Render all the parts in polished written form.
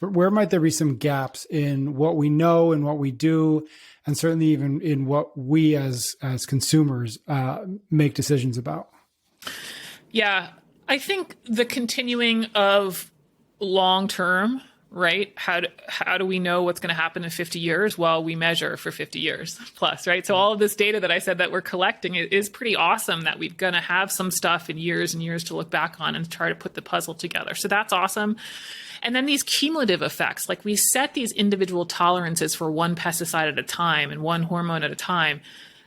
But where might there be some gaps in what we know and what we do, and certainly even in what we as consumers make decisions about? Yeah, I think the continuing of long-term, right? How do we know what's going to happen in 50 years? Well, we measure for 50 years plus, right? So all of this data that I said that we're collecting is pretty awesome, that we're going to have some stuff in years and years to look back on and try to put the puzzle together. So that's awesome. And then these cumulative effects, like we set these individual tolerances for one pesticide at a time and one hormone at a time.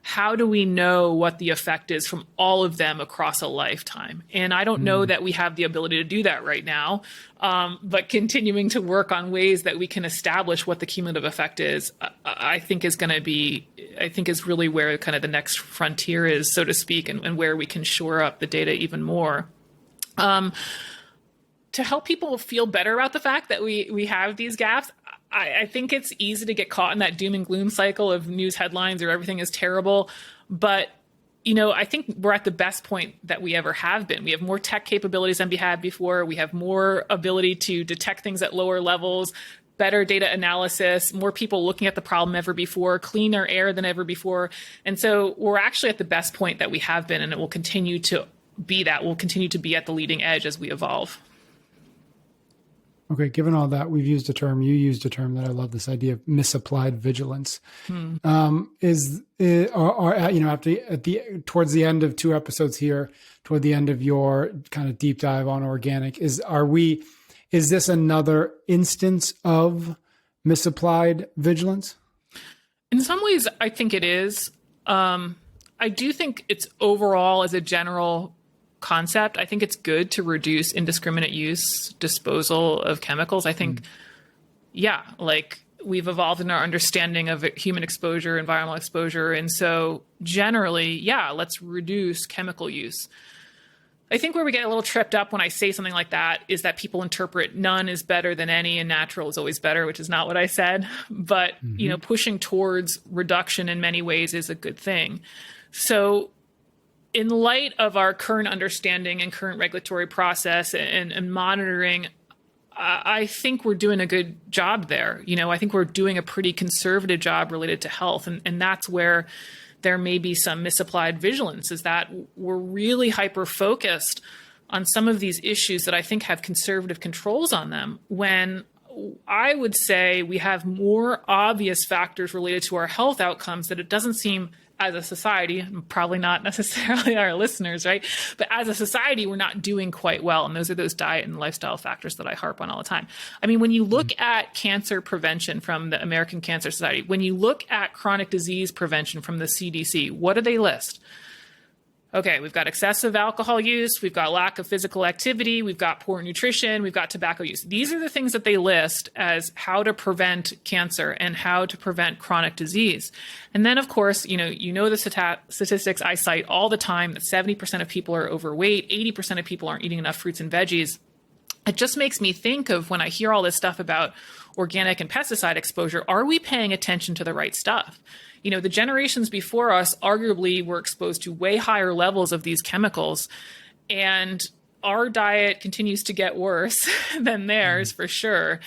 How do we know what the effect is from all of them across a lifetime? And I don't know that we have the ability to do that right now, but continuing to work on ways that we can establish what the cumulative effect is, I think is really where kind of the next frontier is, so to speak, and where we can shore up the data even more. To help people feel better about the fact that we have these gaps, I think it's easy to get caught in that doom and gloom cycle of news headlines or everything is terrible. But, I think we're at the best point that we ever have been. We have more tech capabilities than we had before. We have more ability to detect things at lower levels, better data analysis, more people looking at the problem ever before, cleaner air than ever before. And so we're actually at the best point that we have been, and it will continue to be that. We'll continue to be at the leading edge as we evolve. Okay, given all that, you used a term that I love, this idea of misapplied vigilance. Towards the end of 2 episodes here, toward the end of your kind of deep dive on organic, is this another instance of misapplied vigilance? In some ways, I think it is. I do think it's overall, as a general concept, I think it's good to reduce indiscriminate use, disposal of chemicals. I think, we've evolved in our understanding of human exposure, environmental exposure. And so generally, let's reduce chemical use. I think where we get a little tripped up when I say something like that is that people interpret none is better than any and natural is always better, which is not what I said. But, pushing towards reduction in many ways is a good thing. So in light of our current understanding and current regulatory process and monitoring, I think we're doing a good job there. I think we're doing a pretty conservative job related to health. And that's where there may be some misapplied vigilance, is that we're really hyper-focused on some of these issues that I think have conservative controls on them, when I would say we have more obvious factors related to our health outcomes that it doesn't seem, as a society, probably not necessarily our listeners, right? But as a society, we're not doing quite well. And those are those diet and lifestyle factors that I harp on all the time. I mean, when you look at cancer prevention from the American Cancer Society, when you look at chronic disease prevention from the CDC, what do they list? Okay, we've got excessive alcohol use, we've got lack of physical activity, we've got poor nutrition, we've got tobacco use. These are the things that they list as how to prevent cancer and how to prevent chronic disease. And then, of course, the statistics I cite all the time, that 70% of people are overweight, 80% of people aren't eating enough fruits and veggies. It just makes me think of, when I hear all this stuff about organic and pesticide exposure, are we paying attention to the right stuff? The generations before us arguably were exposed to way higher levels of these chemicals, and our diet continues to get worse than theirs for sure.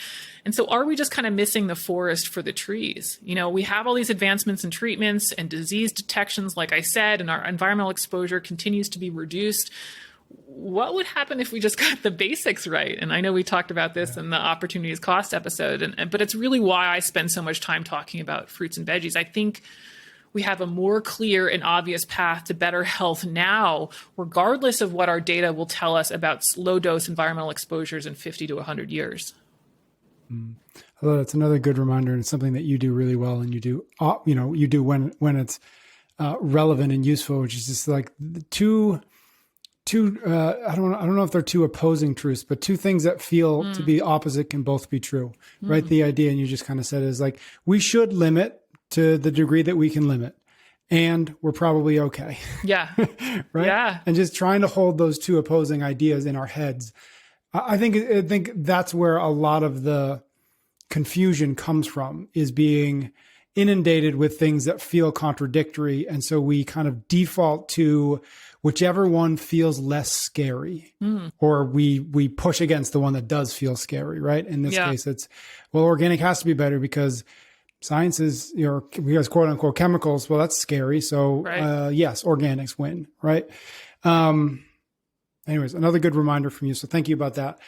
And so are we just kind of missing the forest for the trees? We have all these advancements in treatments and disease detections, like I said, and our environmental exposure continues to be reduced. What would happen if we just got the basics right? And I know we talked about this in the opportunities cost episode, but it's really why I spend so much time talking about fruits and veggies. I think we have a more clear and obvious path to better health now, regardless of what our data will tell us about low dose environmental exposures in 50 to 100 years. Although that's another good reminder, and something that you do really well, and you do when it's relevant and useful, which is just like two I don't know if they're two opposing truths, but two things that feel to be opposite can both be true, right? The idea, and you just kind of said, is like, we should limit to the degree that we can limit, and we're probably okay. Yeah. Right. Yeah. And just trying to hold those two opposing ideas in our heads. I think that's where a lot of the confusion comes from, is being inundated with things that feel contradictory. And so we kind of default to whichever one feels less scary, or we push against the one that does feel scary, right? In this case, it's, well, organic has to be better because science is, because quote unquote chemicals, well, that's scary. So yes, organics win, right? Anyways, another good reminder from you. So thank you about that.